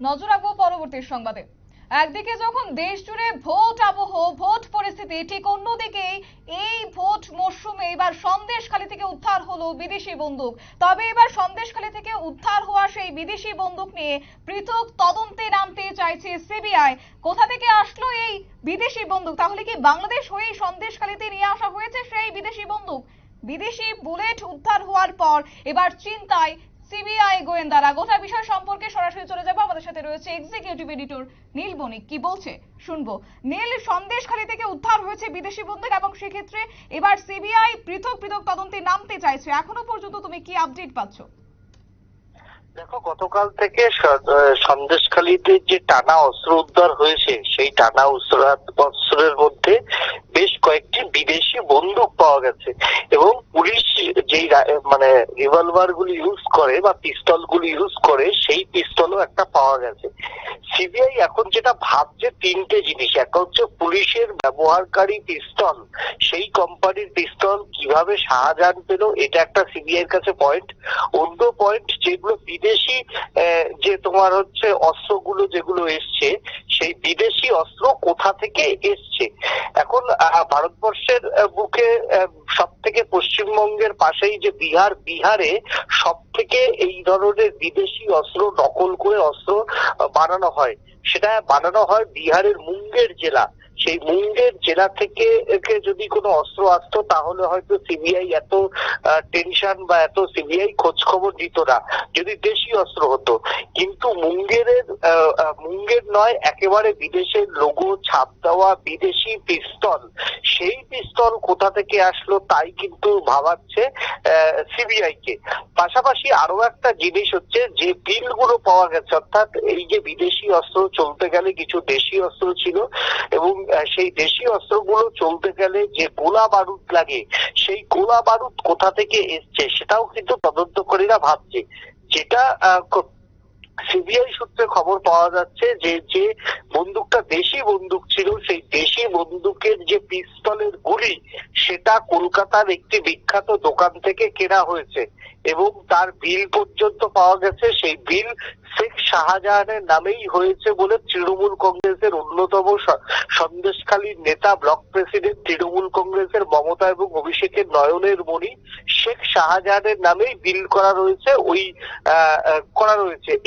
নজর রাখবো পরবর্তী সংবাদে। একদিকে যখন দেশ জুড়ে ভোট আবহ, ভোট পরিস্থিতি, ঠিক অন্যদিকে এই ভোট মরশুমে এবার সন্দেশখালী থেকে উদ্ধার হলো বিদেশি বন্দুক। তবে এবার সন্দেশখালী থেকে উদ্ধার হওয়া সেই বিদেশি বন্দুক নিয়ে পৃথক তদন্তে নামতে চাইছে সিবিআই। কোথা থেকে আসলো এই বিদেশি বন্দুক? তাহলে কি বাংলাদেশ হয়েই সন্দেশখালীতে নিয়ে আসা হয়েছে সেই বিদেশি বন্দুক? বিদেশি বুলেট উদ্ধার হওয়ার পর এবার চিন্তায় সিবিআই গোয়েন্দারা। গোটা বিষয় সম্পর্কে সরাসরি চলে যাবো, আমাদের সাথে রয়েছে এক্সিকিউটিভ এডিটর নীল বণিক। কি বলছে শুনবো। নীল, সন্দেশখালী থেকে উদ্ধার হয়েছে বিদেশি বন্দুক এবং সেক্ষেত্রে এবার সিবিআই পৃথক পৃথক তদন্তে নামতে চাইছে। এখনো পর্যন্ত তুমি কি আপডেট পাচ্ছ? দেখো, গতকাল থেকে সন্দেশখালীতে যে টানা অস্ত্র উদ্ধার হয়েছে, সেই টানা অস্ত্রের মধ্যে বেশ কয়েকটি বিদেশি বন্দুক পাওয়া গেছে এবং পুলিশ যেই রিভলভার গুলি ইউজ করে বা পিস্তল গুলি ইউজ করে, সেই পিস্তলও একটা পাওয়া গেছে। সিবিআই এখন যেটা ভাবছে তিনটে জিনিস। একটা হচ্ছে পুলিশের ব্যবহারকারী পিস্তল, সেই কোম্পানির পিস্তল কিভাবে শাহজাহান পেল, এটা একটা সিবিআই এর কাছে পয়েন্ট। অন্য পয়েন্ট, যেগুলো বিদেশি যে তোমার হচ্ছে অস্ত্রগুলো যেগুলো এসছে, সেই বিদেশি অস্ত্র কোথা থেকে এসছে। এখন ভারতবর্ষের বুকে সব থেকে পশ্চিমবঙ্গের পাশেই যে বিহারে সব থেকে এই ধরনের বিদেশি অস্ত্র নকল করে অস্ত্র বানানো হয়। সেটা বানানো হয় বিহারের মুঙ্গের জেলা। সেই মুঙ্গের জেলা থেকে যদি কোনো অস্ত্র আসতো তাহলে হয়তো সিবিআই এত টেনশন বা এত সিবিআই খোঁজ খবর দিত না যদি দেশি অস্ত্র হতো। কিন্তু মুঙ্গের নয়, একেবারে বিদেশের লোগো ছাপ দেওয়া বিদেশি পিস্তল, সেই পিস্তল কোথা থেকে আসলো তাই কিন্তু ভাবাচ্ছে সিবিআই কে। পাশাপাশি আরো একটা জিনিস হচ্ছে, যে বিলগুলো পাওয়া গেছে, অর্থাৎ এই যে বিদেশি অস্ত্র চলতে গেলে কিছু দেশি অস্ত্র ছিল এবং সেই দেশি অস্ত্রগুলো চলতে গেলে যে গোলা বারুদ লাগে, সেই গোলা বারুদ কোথা থেকে এসছে সেটাও কিন্তু তদন্তকারীরা ভাবছে। যেটা সিবিআই সূত্রে খবর পাওয়া যাচ্ছে যে বন্দুকটা দেশি বন্দুক ছিল, সেই দেশি বন্দুকের যে পিস্তলের গুলি, সেটা কলকাতার একটি বিখ্যাত দোকান থেকে কেনা হয়েছে এবং তার বিল পর্যন্ত পাওয়া গেছে। সেই বিল শেখ শাহজাহানের নামেই হয়েছে বলে তৃণমূল কংগ্রেসের অন্যতম সন্দেশখালীর নেতা, ব্লক প্রেসিডেন্ট তৃণমূল কংগ্রেসের মমতা এবং অভিষেকের নয়নের মণি, শেখ শাহজাহানের নামেই বিল করা রয়েছে।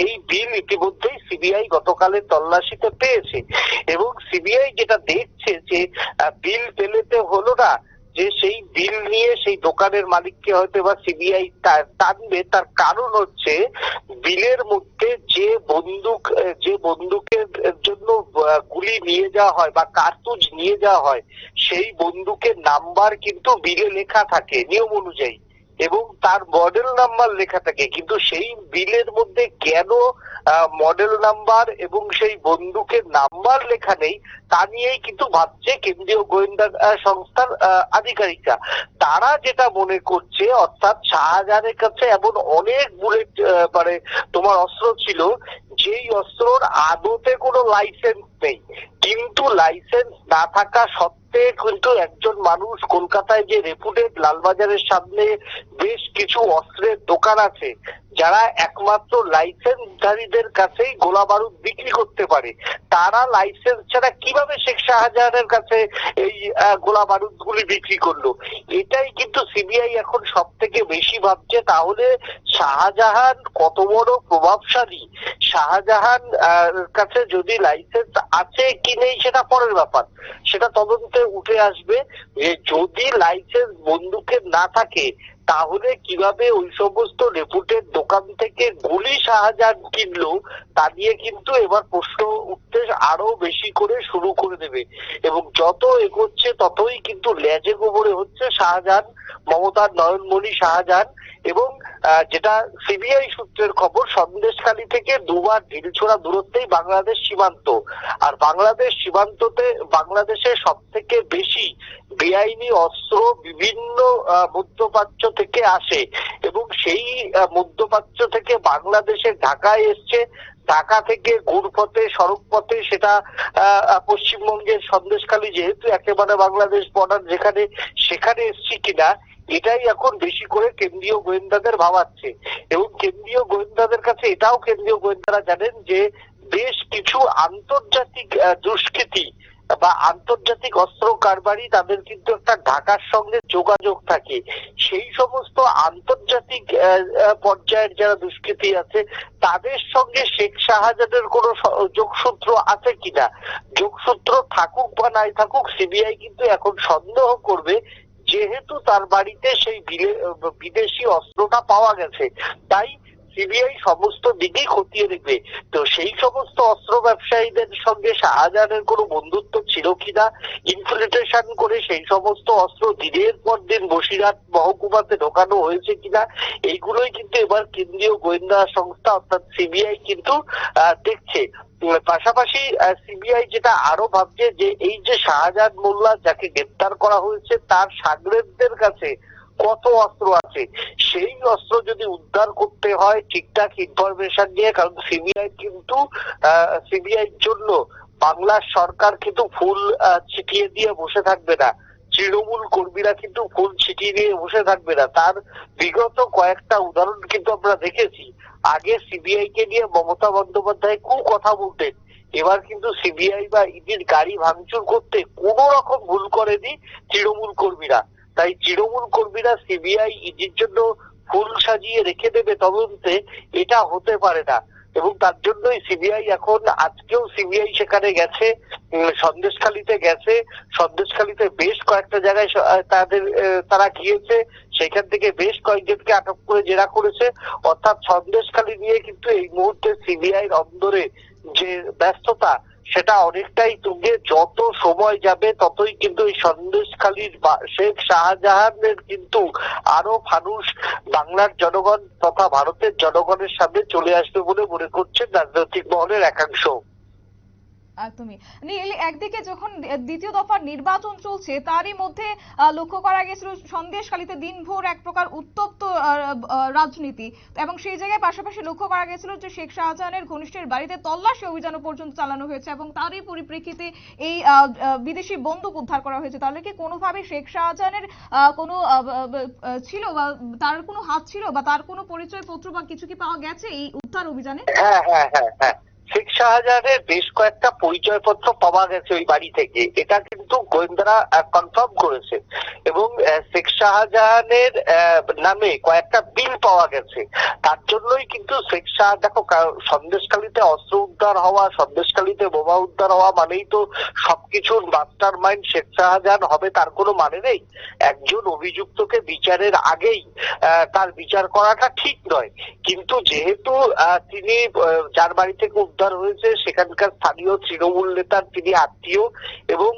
এই বিল ইতিমধ্যেই সিবিআই গতকালের তল্লাশিতে পেয়েছে এবং সিবিআই যেটা দেখছে যে বিল পেলেতে হলো না, যে সেই বিল নিয়ে সেই দোকানের মালিককে হয়তো বা সিবিআই টানবে। তার কারণ হচ্ছে, বিলের মধ্যে যে বন্দুকের জন্য গুলি নিয়ে যাওয়া হয় বা কার্তুজ নিয়ে যাওয়া হয়, সেই বন্দুকের নাম্বার কিন্তু বিলে লেখা থাকে নিয়ম অনুযায়ী এবং তার মডেল নাম্বার লেখা থাকে। কিন্তু সেই বিলের মধ্যে কেন মডেল নাম্বার এবং সেই বন্দুকের নাম্বার লেখা নেই, তা নিয়েই কিন্তু ভাবছে কেন্দ্রীয় গোয়েন্দা সংস্থার আধিকারিকরা। তারা যেটা মনে করছে, অর্থাৎ শাহজাহানের কাছে এমন অনেক বুলেট তোমার অস্ত্র ছিল, যেই অস্ত্রর আদতে কোনো লাইসেন্স নেই, কিন্তু লাইসেন্স না থাকা সত্ত্বে কিন্তু একজন মানুষ কলকাতায় যে রেপুটেড লালবাজারের সামনে বেশ কিছু অস্ত্রের দোকান আছে, যারা একমাত্র লাইসেন্সধারীদের কাছেই গোলা বারুদ বিক্রি করতে পারে, তারা লাইসেন্স ছাড়া কিভাবে শেখ শাহজাহানের কাছে এই গোলা বারুদ গুলি বিক্রি করলো। এটাই কিন্তু সিবিআই এখন সব থেকে বেশি ভাবছে। তাহলে শাহজাহান কত বড় প্রভাবশালী, শাহজাহান কাছে যদি লাইসেন্স আছে কি নেই সেটা পরের ব্যাপার, সেটা তদন্তে উঠে আসবে। যদি লাইসেন্স বন্দুকের না থাকে, তাহলে কিভাবে ওই সমস্ত রেপুটেড দোকান থেকে গুলি শাহজাহান কিনলো, তা নিয়ে কিন্তু এবার প্রশ্ন উঠতে আরো বেশি করে শুরু করে দেবে এবং যত এগোচ্ছে ততই কিন্তু লেজে গোবরে হচ্ছে শাহজাহান, মমতার নয়নমণি শাহজাহান। এবং যেটা সিবিআই সূত্রের খবর, সন্দেশখালী থেকে দুবার ঢিলছোড়া দূরত্বেই বাংলাদেশ সীমান্ত, আর বাংলাদেশ সীমান্ততে বাংলাদেশের সব থেকে বেশি বেআইনি অস্ত্র বিভিন্ন মধ্যপ্রাচ্য থেকে আসে এবং সেই মধ্যপ্রাচ্য থেকে বাংলাদেশের ঢাকায় এসছে। ঢাকা থেকে ঘুরপথে, সড়ক পথে, সেটা পশ্চিমবঙ্গের সন্দেশখালী যেহেতু একেবারে বাংলাদেশ বর্ডার, সেখানে এসছি কিনা এটাই এখন বেশি করে কেন্দ্রীয় গোয়েন্দাদের ভাবাচ্ছে। এবং কেন্দ্রীয় গোয়েন্দাদের কাছে এটাও কেন্দ্রীয় গোয়েন্দারা জানেন যে বেশ কিছু আন্তর্জাতিক দুষ্কৃতী বা আন্তর্জাতিক অস্ত্র কারবারি তাদের কিন্তু একটা ঢাকার সঙ্গে যোগাযোগ থাকে। সেই সমস্ত আন্তর্জাতিক পর্যায়ের যারা দুষ্কৃতী আছে তাদের সঙ্গে শেখ শাহজাহানের কোনো যোগসূত্র আছে কিনা, যোগসূত্র থাকুক বা নাই থাকুক, সিবিআই কিন্তু এখন সন্দেহ করবে, যেহেতু তার বাড়িতে সেই বিদেশি অস্ত্রটা পাওয়া গেছে। তাই সিবিআই সমস্ত দিকেই খতিয়ে দেখবে। তো সেই সমস্ত অস্ত্র ব্যবসায়ীদের সঙ্গে শাহজাহানের কোনো বন্ধুত্ব ছিল কিনা, ইনফিল্ট্রেশন করে সেই সমস্ত অস্ত্র দিনের পর দিন বসিরহাট মহকুমাতে ঢোকানো হয়েছে কিনা, এইগুলোই কিন্তু এবার কেন্দ্রীয় গোয়েন্দা সংস্থা অর্থাৎ সিবিআই কিন্তু দেখছে। পাশাপাশি সিবিআই যেটা আরো ভাবছে যে এই যে শাহজাহান মোল্লা যাকে গ্রেপ্তার করা হয়েছে তার সাগরেদদের কাছে কত অস্ত্র আছে, সেই অস্ত্র যদি উদ্ধার করতে হয় ঠিকঠাক ইনফরমেশন নিয়ে, কারণ সিবিআইর জন্য বাংলার সরকার কিন্তু ফুল ছিটিয়ে দিয়ে বসে থাকবে না, তৃণমূল কর্মীরা কিন্তু ফুল ছিটিয়ে দিয়ে বসে থাকবে না। তার বিগত কয়েকটা উদাহরণ কিন্তু আমরা দেখেছি। আগে সিবিআই কে নিয়ে মমতা বন্দ্যোপাধ্যায় খুব কথা বলতেন, এবার কিন্তু সিবিআই বা ইডির গাড়ি ভাঙচুর করতে কোন রকম ভুল করেনি তৃণমূল কর্মীরা। তাই তৃণমূল কর্মীরা সিবিআই ইডির জন্য ফুল সাজিয়ে রেখে দেবে তদন্তে, এটা হতে পারে না। এবং তার জন্যই সিবিআই এখন, আজকেও সিবিআই সেখানে গেছে, সন্দেশখালীতে গেছে, সন্দেশখালীতে বেশ কয়েকটা জায়গায় তারা গিয়েছে, সেখান থেকে বেশ কয়েকজনকে আটক করে জেরা করেছে। অর্থাৎ সন্দেশখালী নিয়ে কিন্তু এই মুহূর্তে সিবিআই অন্দরে যে ব্যস্ততা সেটা অনেকটাই তুঙ্গে। যত সময় যাবে ততই কিন্তু এই সন্দেশখালীর শেখ শাহজাহানের কিন্তু আরো ফানুস বাংলার জনগণ তথা ভারতের জনগণের সামনে চলে আসবে বলে মনে করছেন রাজনৈতিক মহলের একাংশ। একদমই নীল, একদিকে যখন দ্বিতীয় দফার নির্বাচন চলছে তারই মধ্যে লক্ষ্য করা গেছিল সন্দেশখালীতে দিনভর এক প্রকার উত্তপ্ত রাজনীতি, এবং সেই জায়গায় পাশাপাশি লক্ষ্য করা গেছিল যে শেখ শাহজাহানের ঘনিষ্ঠের বাড়িতে তল্লাশি অভিযানও পর্যন্ত চালানো হয়েছে এবং তারই পরিপ্রেক্ষিতে এই বিদেশি বন্দুক উদ্ধার করা হয়েছে। তাহলে কি কোনোভাবে শেখ শাহজাহানের কোনো ছিল বা তার কোনো হাত ছিল বা তার কোনো পরিচয় পত্র বা কিছু কি পাওয়া গেছে এই উদ্ধার অভিযানে? হ্যাঁ হ্যাঁ হ্যাঁ হ্যাঁ, শেখ শাহজাহানের বেশ কয়েকটা পরিচয়পত্র পাওয়া গেছে ওই বাড়ি থেকে, এটা কিন্তু গোয়েন্দারা কনফার্ম করেছে। এবং শেখ শাহজাহানের নামে কয়েকটা বিল পাওয়া গেছে। তার জন্যই কিন্তু শেখ দেখো, সন্দেশখালীতে অস্ত্র উদ্ধার হওয়া, সন্দেশখালীতে বোমা উদ্ধার হওয়া মানেই তো সবকিছুর মাস্টার মাইন্ড শেখ শাহজাহান হবে তার কোনো মানে নেই। একজন অভিযুক্তকে বিচারের আগেই তার বিচার করাটা ঠিক নয়, কিন্তু যেহেতু তিনি যার বাড়ি থেকে উদ্ধার হয়েছে সেখানকার স্থানীয় তৃণমূল নেতার তিনি আত্মীয়, এবং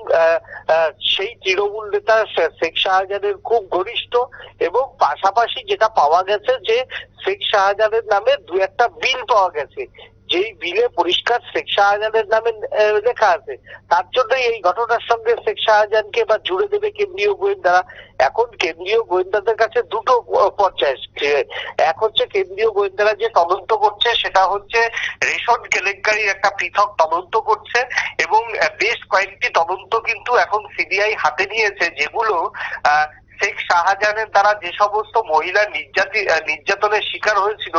সেই তৃণমূল নেতা শেখ শাহজাহানের খুব ঘনিষ্ঠ। এবং পাশাপাশি যেটা পাওয়া গেছে যে শেখ শাহজাহানের নামে দু একটা বিল পাওয়া গেছে, যেই বিলে পরিষ্কার শেখ শাহজাহানের নামে লেখা আছে। তার জন্যই এই ঘটনার সঙ্গে শেখ শাহজাহানকে এবার জুড়ে দেবে কেন্দ্রীয় গোয়েন্দারা। এখন কেন্দ্রীয় গোয়েন্দাদের কাছে দুটো পর্যায়ে, এক হচ্ছে কেন্দ্রীয় গোয়েন্দারা যে তদন্ত করছে সেটা হচ্ছে রেশন কেলেঙ্কারির একটা পৃথক তদন্ত করছে, এবং বেশ কয়েকটি তদন্ত কিন্তু এখন সিবিআই হাতে নিয়েছে, যেগুলো শেখ শাহজাহানের দ্বারা যে সমস্ত মহিলা নির্যাতনের শিকার হয়েছিল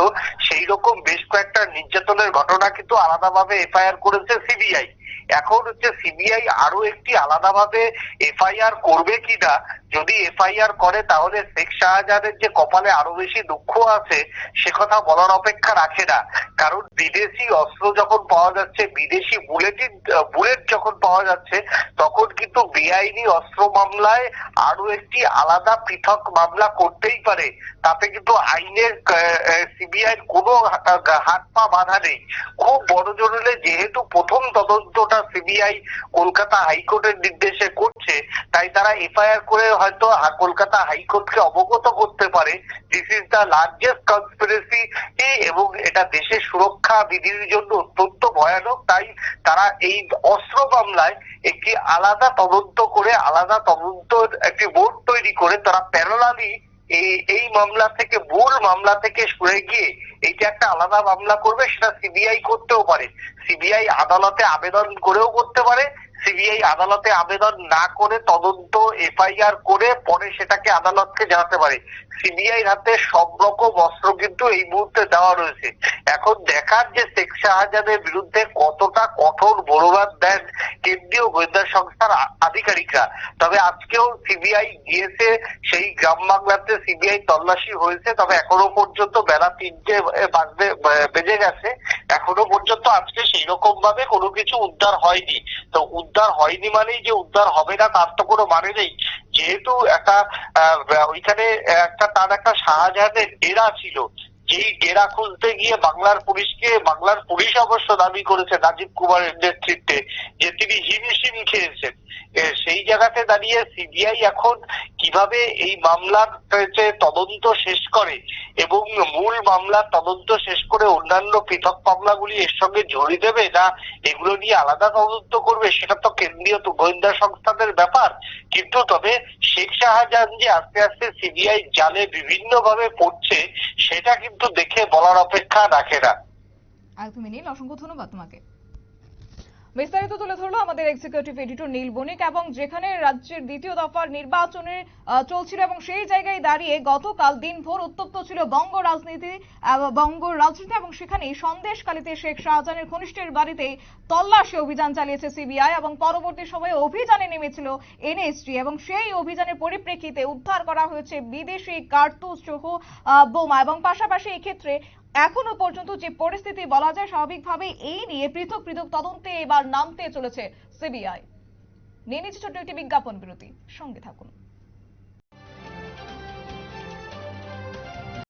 সেই রকম বেশ কয়েকটা নির্যাতনের ঘটনা কিন্তু আলাদাভাবে এফআইআর করেছে সিবিআই। এখন হচ্ছে সিবিআই আরো একটি আলাদাভাবে এফআইআর করবে কিনা, যদি এফআইআর করে তাহলে শেখ শাহজাহানের যে কপালে আরো বেশি দুঃখ আছে সে কথা বলার অপেক্ষা রাখে না। কারণ বিদেশি অস্ত্র যখন পাওয়া যাচ্ছে, বিদেশি বুলেট যখন পাওয়া যাচ্ছে, তখন কিন্তু বেআইনি অস্ত্র মামলায় আরো একটি আলাদা পৃথক মামলা করতেই পারে। তাতে কিন্তু আইনের সিবিআইয়ের কোনো হাত পা বাধা নেই। খুব বড় জরুরি, যেহেতু প্রথম তদন্তটা সিবিআই কলকাতা হাইকোর্টের নির্দেশে করছে, তাই তারা এফআইআর করে হয়তো কলকাতা হাইকোর্টকে অবগত করতে পারে this is the largest conspiracy, এবং এটা দেশের সুরক্ষা বিধির জন্য অত্যন্ত ভয়ানক। তাই তারা এই অস্ত্র মামলায় একটি আলাদা তদন্ত করে, আলাদা তদন্তের একটি বোর্ড তৈরি করে তারা প্যারালালি এই মামলা থেকে, মূল মামলা থেকে সরে গিয়ে এইটা একটা আলাদা মামলা করবে। সেটা সিবিআই করতেও পারে, সিবিআই আদালতে আবেদন করেও করতে পারে, সিবিআই আদালতে আবেদন না করে তদন্ত এফআইআর করে পরে সেটাকে আদালতকে জানাতে পারে। সিবিআই হাতে সব রকম অস্ত্র কিন্তু এই মুহূর্তে দেওয়া রয়েছে। এখন দেখার যে শেখ শাহজাহানের বিরুদ্ধে কতটা কঠোর বড়বাদ দেন কেন্দ্রীয় গোয়েন্দা সংস্থার আধিকারিকরা। তবে আজকেও সিবিআই গিয়েছে সেই গ্রাম বাংলাতে, সিবিআই তল্লাশি হয়েছে। তবে এখনো পর্যন্ত বেলা 3টে বেজে গেছে, এখনো পর্যন্ত আজকে সেই রকম ভাবে কোনো কিছু উদ্ধার হয়নি। তো উদ্ধার হয়নি মানেই যে উদ্ধার হবে না তার তো কোনো মানে নেই। যেহেতু ওইখানে তার একটা শাহজাহানের ডেরা ছিল, যেই ডেরা খুঁজতে গিয়ে বাংলার পুলিশ অবশ্য দাবি করেছে রাজীব কুমারের নেতৃত্বে যে তিনি হিমশিম খেয়েছেন। সেই জায়গাতে দাঁড়িয়ে সিবিআই এখন কিভাবে এই মামলার তদন্ত শেষ করে এবং মূল মামলার তদন্ত শেষ করে অন্যান্য পৃথক মামলাগুলি এর সঙ্গে জড়িয়ে দেবে না এগুলো নিয়ে আলাদা তদন্ত করবে, সেটা তো কেন্দ্রীয় গোয়েন্দা সংস্থাদের ব্যাপার। কিন্তু তবে শেখ শাহজাহান যে আস্তে আস্তে সিবিআই জালে বিভিন্ন ভাবে পড়ছে সেটা কিন্তু দেখে বলার অপেক্ষা রাখে না। একদমই নীল, অসংখ্য ধন্যবাদ তোমাকে। বিস্তারিত তুলে ধরলো আমাদের এক্সিকিউটিভ এডিটর নীল বণিক। এবং যেখানে রাজ্যের দ্বিতীয় দফার নির্বাচনের চলছিল এবং সেই জায়গায় দাঁড়িয়ে গতকাল দিনভর উত্তপ্ত ছিল বঙ্গ রাজনীতি এবং সেখানে সন্দেশখালীতে শেখ শাহজাহানের ঘনিষ্ঠের বাড়িতে তল্লাশি অভিযান চালিয়েছে সিবিআই এবং পরবর্তী সময়ে অভিযানে নেমেছিল এনএসজি এবং সেই অভিযানের পরিপ্রেক্ষিতে উদ্ধার করা হয়েছে বিদেশি কার্তুজ সহ বোমা। এবং পাশাপাশি এক্ষেত্রে এখনো পর্যন্ত যে পরিস্থিতি বলা যায় স্বাভাবিকভাবে এই নিয়ে পৃথক পৃথক তদন্তে এবার নামতে চলেছে সিবিআই। নিয়ে নিচ্ছে ছোট্ট একটি বিজ্ঞাপন বিরতি, সঙ্গে থাকুন।